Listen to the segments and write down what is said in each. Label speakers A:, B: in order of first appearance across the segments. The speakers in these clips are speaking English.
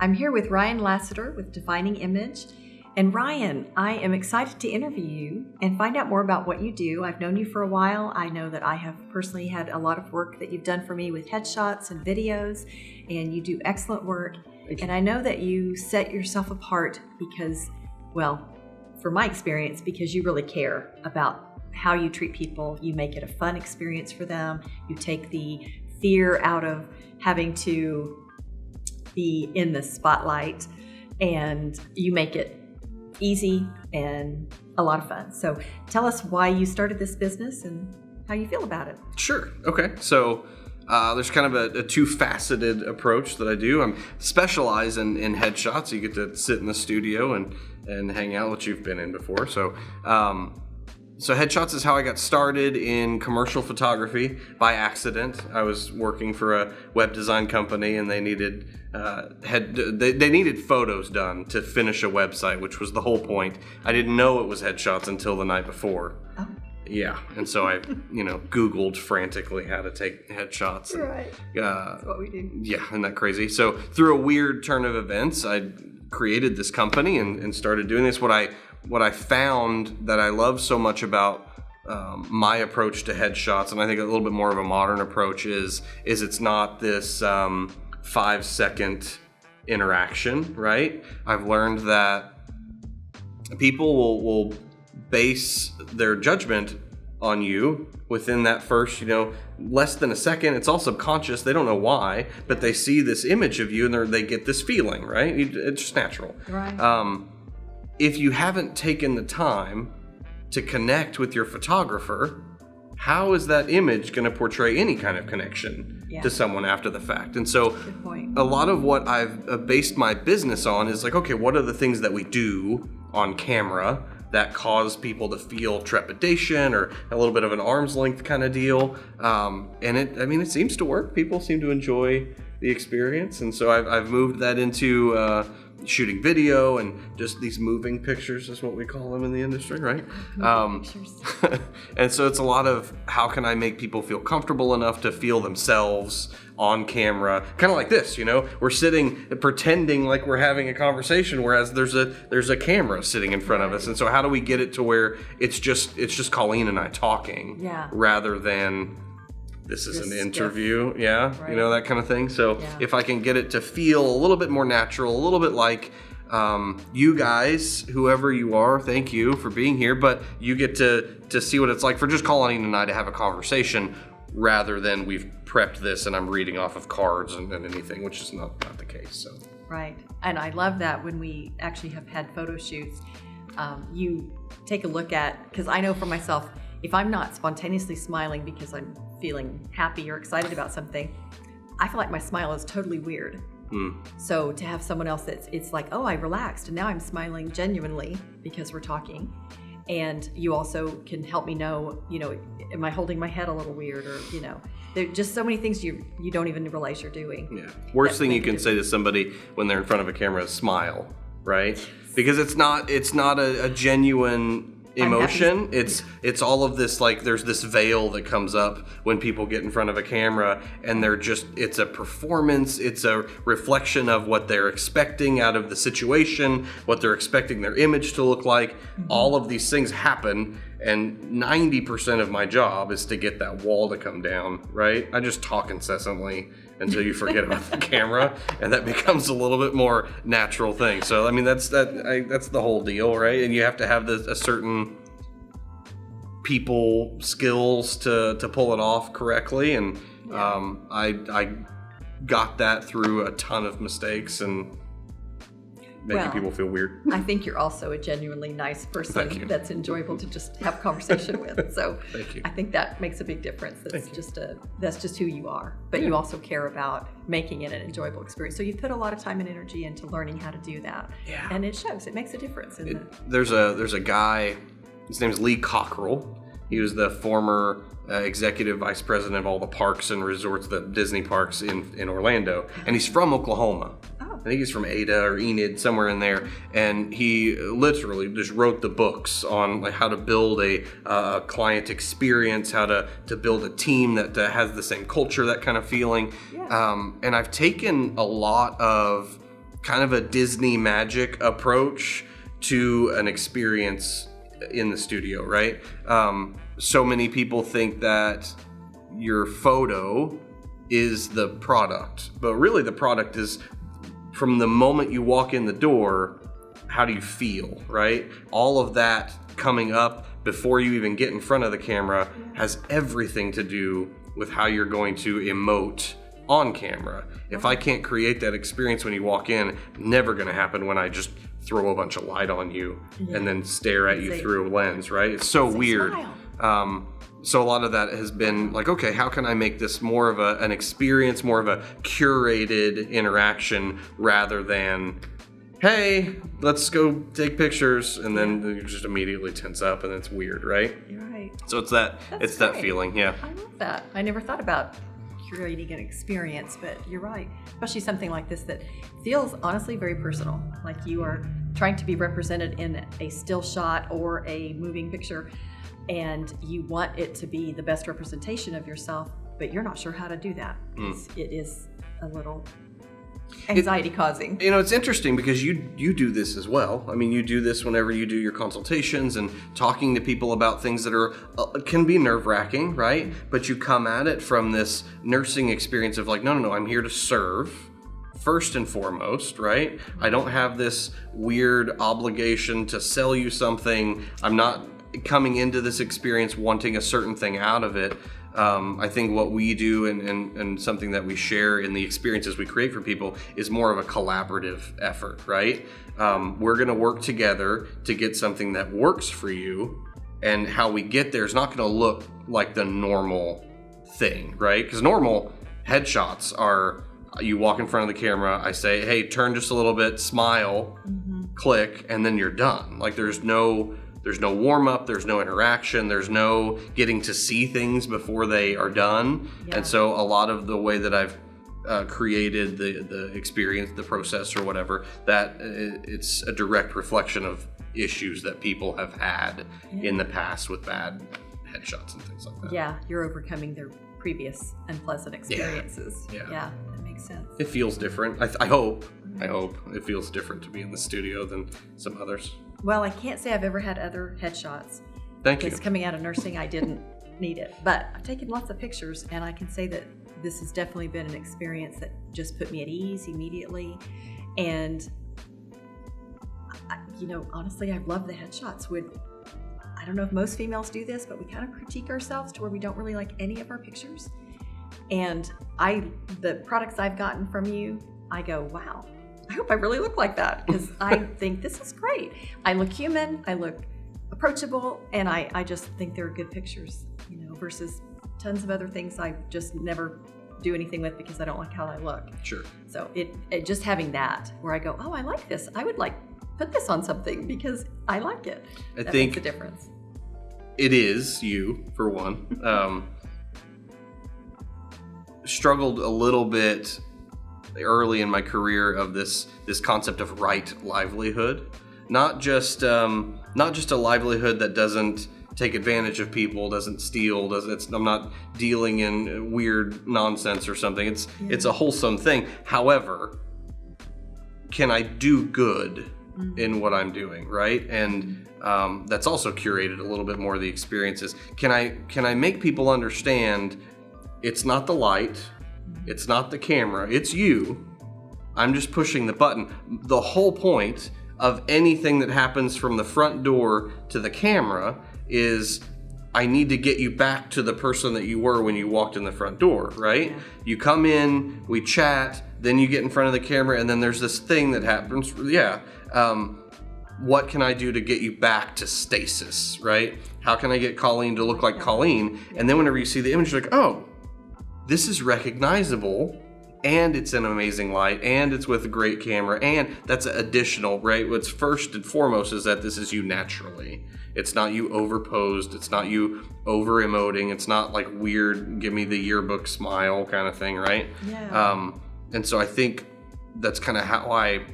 A: I'm here with Ryan Lassiter with Defining Image. And Ryan, I am excited to interview you and find out more about what you do. I've known you for a while. I know that I have personally had a lot of work that you've done for me with headshots and videos, and you do excellent work. And I know that you set yourself apart because, well, from my experience, because you really care about how you treat people. You make it a fun experience for them. You take the fear out of having to be in the spotlight, and you make it easy and a lot of fun. So tell us why you started this business and how you feel about it.
B: Sure. Okay. So there's kind of a two-faceted approach that I do. I specialize in headshots. You get to sit in the studio and hang out, which you've been in before. So headshots is how I got started in commercial photography by accident. I was working for a web design company, and they needed they needed photos done to finish a website, which was the whole point. I didn't know it was headshots until the night before.
A: Oh.
B: Yeah, and so I, Googled frantically how to take headshots.
A: Right. That's what we do.
B: Yeah, isn't that crazy? So through a weird turn of events, I created this company and started doing this. What I found that I love so much about my approach to headshots, and I think a little bit more of a modern approach, is it's not this 5-second interaction, right? I've learned that people will base their judgment on you within that first, less than a second. It's all subconscious. They don't know why, but they see this image of you and they get this feeling, right? It's just natural.
A: Right.
B: If you haven't taken the time to connect with your photographer, how is that image going to portray any kind of connection to someone after the fact? And so
A: Good point.
B: A lot of what I've based my business on is like, okay, what are the things that we do on camera that cause people to feel trepidation or a little bit of an arm's length kind of deal? And it seems to work. People seem to enjoy the experience. And so I've moved that into shooting video and just these moving pictures is what we call them in the industry, right? And so it's a lot of how can I make people feel comfortable enough to feel themselves on camera, kind of like this, we're sitting pretending like we're having a conversation, whereas there's a camera sitting in front of us. And so how do we get it to where it's just Colleen and I talking, rather than this is an interview, right. That kind of thing. So if I can get it to feel a little bit more natural, a little bit like you guys, whoever you are, thank you for being here, but you get to see what it's like for just Colleen and I to have a conversation, rather than we've prepped this and I'm reading off of cards and anything, which is not the case. So
A: right. And I love that when we actually have had photo shoots, you take a look at, because I know for myself, if I'm not spontaneously smiling because I'm feeling happy or excited about something, I feel like my smile is totally weird. So to have someone else it's like, oh, I relaxed and now I'm smiling genuinely because we're talking. And you also can help me know, am I holding my head a little weird, or, there are just so many things you don't even realize you're doing.
B: Yeah. Worst thing you can say to somebody when they're in front of a camera is smile, right? Because it's not a genuine emotion. It's all of this, like, there's this veil that comes up when people get in front of a camera, and it's a performance, it's a reflection of what they're expecting out of the situation, what they're expecting their image to look like. All of these things happen, and 90% of my job is to get that wall to come down, right? I just talk incessantly until you forget about the camera, and that becomes a little bit more natural thing. So that's the whole deal, right? And you have to have a certain people skills to pull it off correctly, and I got that through a ton of mistakes and making people feel weird.
A: I think you're also a genuinely nice person that's enjoyable to just have a conversation with. So
B: Thank you.
A: I think that makes a big difference. That's just who you are. But you also care about making it an enjoyable experience. So you put a lot of time and energy into learning how to do that. Yeah. And it shows. It makes a difference.
B: There's a guy, his name is Lee Cockrell. He was the former executive vice president of all the parks and resorts, the Disney parks in Orlando. And he's from Oklahoma. I think he's from Ada or Enid, somewhere in there, and he literally just wrote the books on like how to build a client experience, how to build a team that has the same culture, that kind of feeling. Yeah. And I've taken a lot of kind of a Disney magic approach to an experience in the studio, right? So many people think that your photo is the product, but really the product is from the moment you walk in the door, how do you feel, right? All of that coming up before you even get in front of the camera has everything to do with how you're going to emote on camera. If I can't create that experience when you walk in, never going to happen when I just throw a bunch of light on you and then stare at you through a lens, right? It's so weird. So a lot of that has been like, okay, how can I make this more of an experience, more of a curated interaction rather than, hey, let's go take pictures, and then you just immediately tense up and it's weird, right?
A: You're right.
B: So it's that feeling, yeah.
A: I love that. I never thought about curating an experience, but you're right. Especially something like this that feels honestly very personal. Like you are trying to be represented in a still shot or a moving picture, and you want it to be the best representation of yourself, but you're not sure how to do that. It is a little anxiety causing.
B: You know, it's interesting because you do this as well. I mean, you do this whenever you do your consultations and talking to people about things that are can be nerve-wracking, right? But you come at it from this nursing experience of like, no, I'm here to serve first and foremost, right? I don't have this weird obligation to sell you something. I'm not coming into this experience wanting a certain thing out of it. I think what we do and something that we share in the experiences we create for people is more of a collaborative effort, right? We're going to work together to get something that works for you, and how we get there is not going to look like the normal thing, right? Because normal headshots are, you walk in front of the camera, I say, hey, turn just a little bit, smile, click, and then you're done. Like there's no warm up, there's no interaction, there's no getting to see things before they are done. Yeah. And so a lot of the way that I've created the experience, the process or whatever, that it's a direct reflection of issues that people have had in the past with bad headshots and things like that.
A: Yeah, you're overcoming their previous unpleasant experiences. Yeah, that makes sense.
B: It feels different. I hope it feels different to be in the studio than some others.
A: Well, I can't say I've ever had other headshots.
B: Thank you.
A: Because coming out of nursing, I didn't need it. But I've taken lots of pictures, and I can say that this has definitely been an experience that just put me at ease immediately. And, honestly, I've loved the headshots. I don't know if most females do this, but we kind of critique ourselves to where we don't really like any of our pictures. And the products I've gotten from you, I go, wow. I hope I really look like that, because I think this is great. I look human, I look approachable, and I just think they're good pictures, versus tons of other things I just never do anything with because I don't like how I look.
B: Sure.
A: So it just having that where I go, oh, I like this. I would put this on something because I like it.
B: I
A: that
B: think
A: makes a difference.
B: It is you, for one. Struggled a little bit early in my career of this concept of right livelihood, not just a livelihood that doesn't take advantage of people, doesn't steal, I'm not dealing in weird nonsense or something. It's a wholesome thing. However, can I do good in what I'm doing, right? And that's also curated a little bit more of the experiences. Can I make people understand it's not the light, it's not the camera, it's you. I'm just pushing the button. The whole point of anything that happens from the front door to the camera is I need to get you back to the person that you were when you walked in the front door, right? Yeah. You come in, we chat, then you get in front of the camera, and then there's this thing that happens. What can I do to get you back to stasis, right? How can I get Colleen to look like Colleen? And then whenever you see the image, you're like, oh, this is recognizable, and it's an amazing light, and it's with a great camera, and that's additional, right? What's first and foremost is that this is you naturally. It's not you overposed, it's not you over emoting, it's not like weird, give me the yearbook smile kind of thing, right?
A: Yeah.
B: And so I think that's kind of how I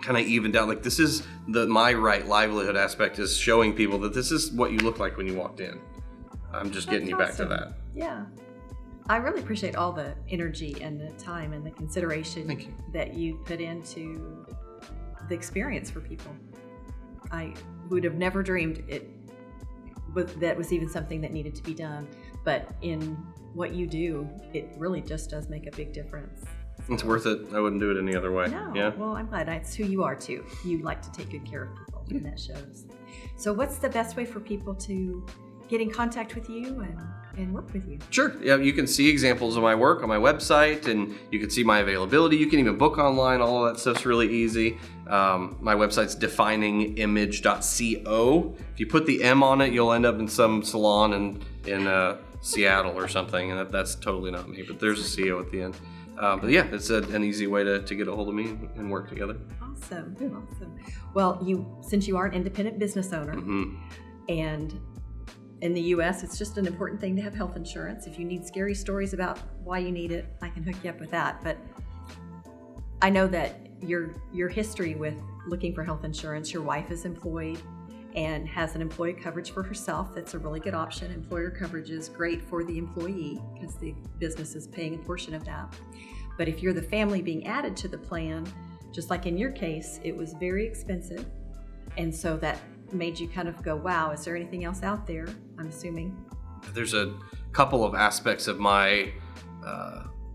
B: kind of evened out. Like this is my right livelihood aspect is showing people that this is what you look like when you walked in. I'm just getting you back to that.
A: Yeah. I really appreciate all the energy and the time and the consideration that you put into the experience for people. I would have never dreamed that was even something that needed to be done, but in what you do, it really just does make a big difference.
B: It's worth it. I wouldn't do it any other way.
A: No,
B: yeah.
A: Well, I'm glad. That's who you are too. You like to take good care of people, and that shows. So what's the best way for people to get in contact with you and work with you?
B: Sure. Yeah, you can see examples of my work on my website, and you can see my availability. You can even book online. All of that stuff's really easy. My website's definingimage.co. If you put the M on it, you'll end up in some salon in Seattle or something, and that's totally not me, but there's a CO at the end. But yeah, it's an easy way to get a hold of me and work together.
A: Awesome. Well, since you are an independent business owner, and in the U.S., it's just an important thing to have health insurance. If you need scary stories about why you need it, I can hook you up with that. But I know that your history with looking for health insurance, your wife is employed and has an employee coverage for herself. That's a really good option. Employer coverage is great for the employee because the business is paying a portion of that. But if you're the family being added to the plan, just like in your case, it was very expensive. And so that made you kind of go, wow, is there anything else out there? I'm assuming.
B: There's a couple of aspects of my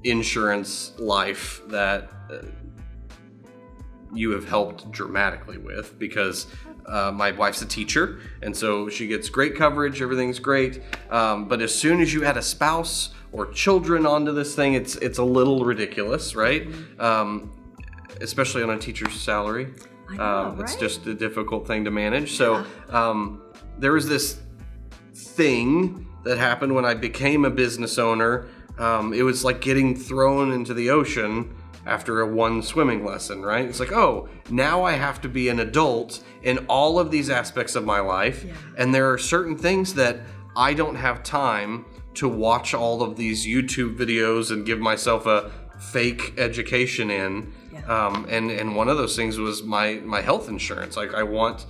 B: insurance life that you have helped dramatically with, because my wife's a teacher, and so she gets great coverage, everything's great, but as soon as you add a spouse or children onto this thing, it's a little ridiculous, right? Especially on a teacher's salary.
A: I know, right?
B: It's just a difficult thing to manage. So there was this thing that happened when I became a business owner. It was like getting thrown into the ocean after one swimming lesson, right? It's like, oh, now I have to be an adult in all of these aspects of my life. Yeah. And there are certain things that I don't have time to watch all of these YouTube videos and give myself a fake education in. Yeah. And one of those things was my health insurance. Like I want,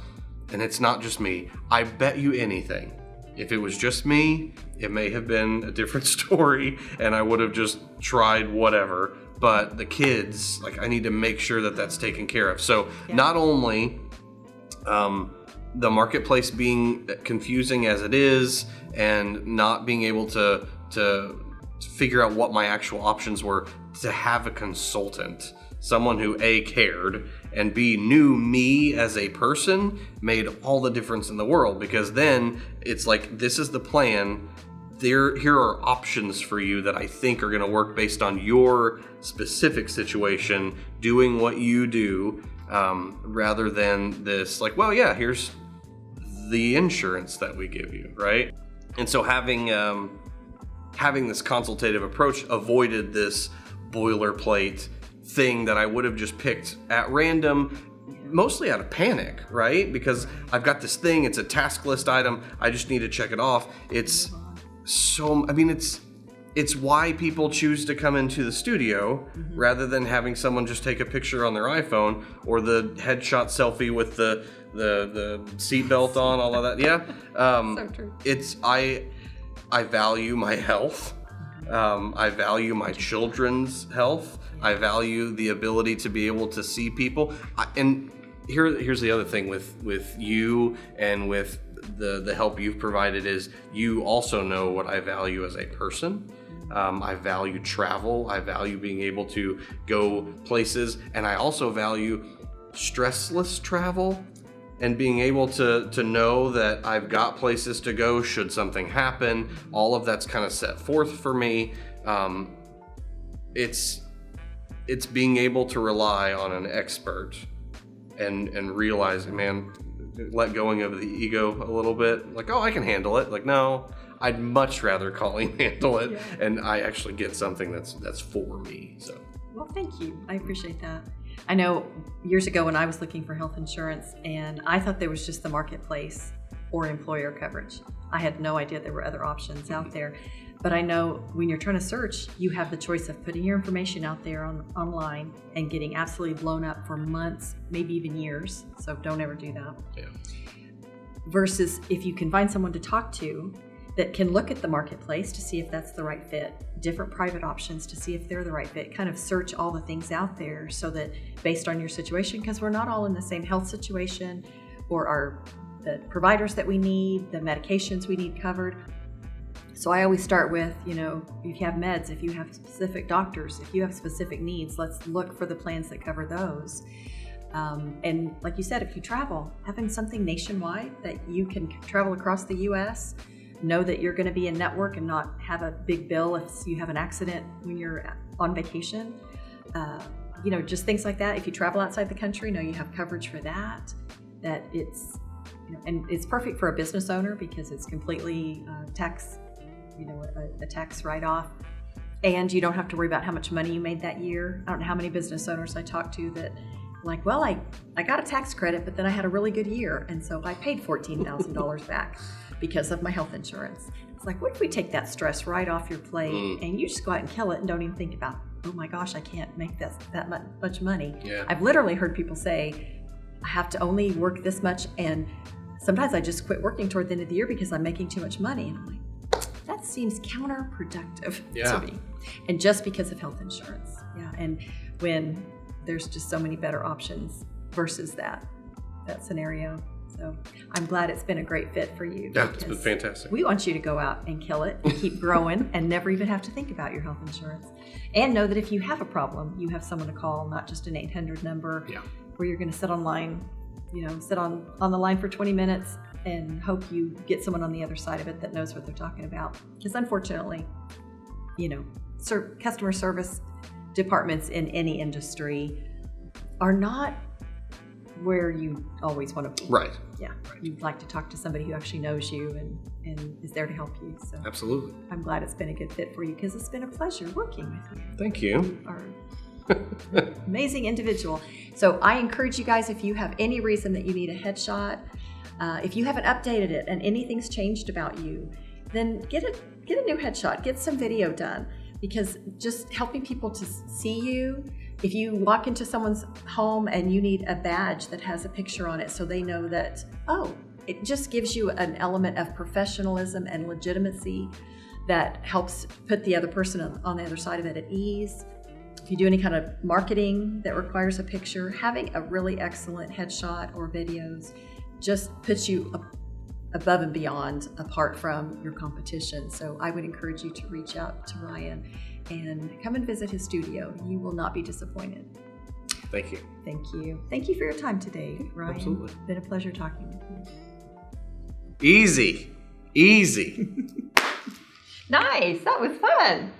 B: and it's not just me. I bet you anything, if it was just me, it may have been a different story and I would have just tried whatever. But the kids, like I need to make sure that that's taken care of. So not only the marketplace being confusing as it is and not being able to figure out what my actual options were, to have a consultant, someone who A, cared, and B, knew me as a person, made all the difference in the world, because then it's like, this is the plan. Here are options for you that I think are going to work based on your specific situation, doing what you do, rather than this like, well, yeah, here's the insurance that we give you, right? And so having this consultative approach avoided this boilerplate thing that I would have just picked at random, mostly out of panic, right? Because I've got this thing, it's a task list item, I just need to check it off. It's why people choose to come into the studio rather than having someone just take a picture on their iPhone or the headshot selfie with the seatbelt on, all of that. Yeah.
A: So true.
B: I value my health. I value my children's health. I value the ability to be able to see people. And here's the other thing with you and with the help you've provided is you also know what I value as a person. I value travel. I value being able to go places. And I also value stressless travel and being able to know that I've got places to go should something happen. All of that's kind of set forth for me. It's being able to rely on an expert and realizing, man, let going of the ego a little bit. Like, oh, I can handle it. Like, no, I'd much rather Colleen handle it, and I actually get something that's for me. So,
A: well, thank you. I appreciate that. I know years ago when I was looking for health insurance, and I thought there was just the marketplace or employer coverage. I had no idea there were other options out there. But I know when you're trying to search, you have the choice of putting your information out there online and getting absolutely blown up for months, maybe even years. So don't ever do that.
B: Yeah.
A: Versus if you can find someone to talk to that can look at the marketplace to see if that's the right fit, different private options to see if they're the right fit, kind of search all the things out there so that based on your situation, because we're not all in the same health situation or the providers that we need, the medications we need covered. So I always start with, if you have meds, if you have specific doctors, if you have specific needs, let's look for the plans that cover those. And like you said, if you travel, having something nationwide that you can travel across the U.S., know that you're going to be in network and not have a big bill if you have an accident when you're on vacation. Just things like that. If you travel outside the country, know you have coverage for that. That it's, and it's perfect for a business owner because it's completely tax, a tax write-off. And you don't have to worry about how much money you made that year. I don't know how many business owners I talk to that like, well, I got a tax credit, but then I had a really good year. And so I paid $14,000 back because of my health insurance. It's like, what if we take that stress right off your plate and you just go out and kill it and don't even think about, oh my gosh, I can't make that much money.
B: Yeah.
A: I've literally heard people say, I have to only work this much. And sometimes I just quit working toward the end of the year because I'm making too much money. And I'm like, that seems counterproductive to me. And just because of health insurance. Yeah. And when there's just so many better options versus that scenario. So I'm glad it's been a great fit for you.
B: Yeah, it's been fantastic.
A: We want you to go out and kill it and keep growing and never even have to think about your health insurance. And know that if you have a problem, you have someone to call, not just an 800 number where you're going to sit online, sit on the line for 20 minutes and hope you get someone on the other side of it that knows what they're talking about. Because unfortunately, customer service departments in any industry are not where you always want to be.
B: Right.
A: Yeah. Right. You'd like to talk to somebody who actually knows you and is there to help you. So
B: absolutely.
A: I'm glad it's been a good fit for you because it's been a pleasure working with you.
B: Thank you.
A: You are an amazing individual. So I encourage you guys, if you have any reason that you need a headshot, if you haven't updated it and anything's changed about you, then get a new headshot, get some video done. Because just helping people to see you, if you walk into someone's home and you need a badge that has a picture on it so they know that, it just gives you an element of professionalism and legitimacy that helps put the other person on the other side of it at ease. If you do any kind of marketing that requires a picture, having a really excellent headshot or videos just puts you above and beyond, apart from your competition. So I would encourage you to reach out to Ryan and come and visit his studio. You will not be disappointed.
B: Thank you.
A: Thank you. Thank you for your time today, Ryan.
B: Absolutely.
A: It's been a pleasure talking with you.
B: Easy.
A: Nice. That was fun.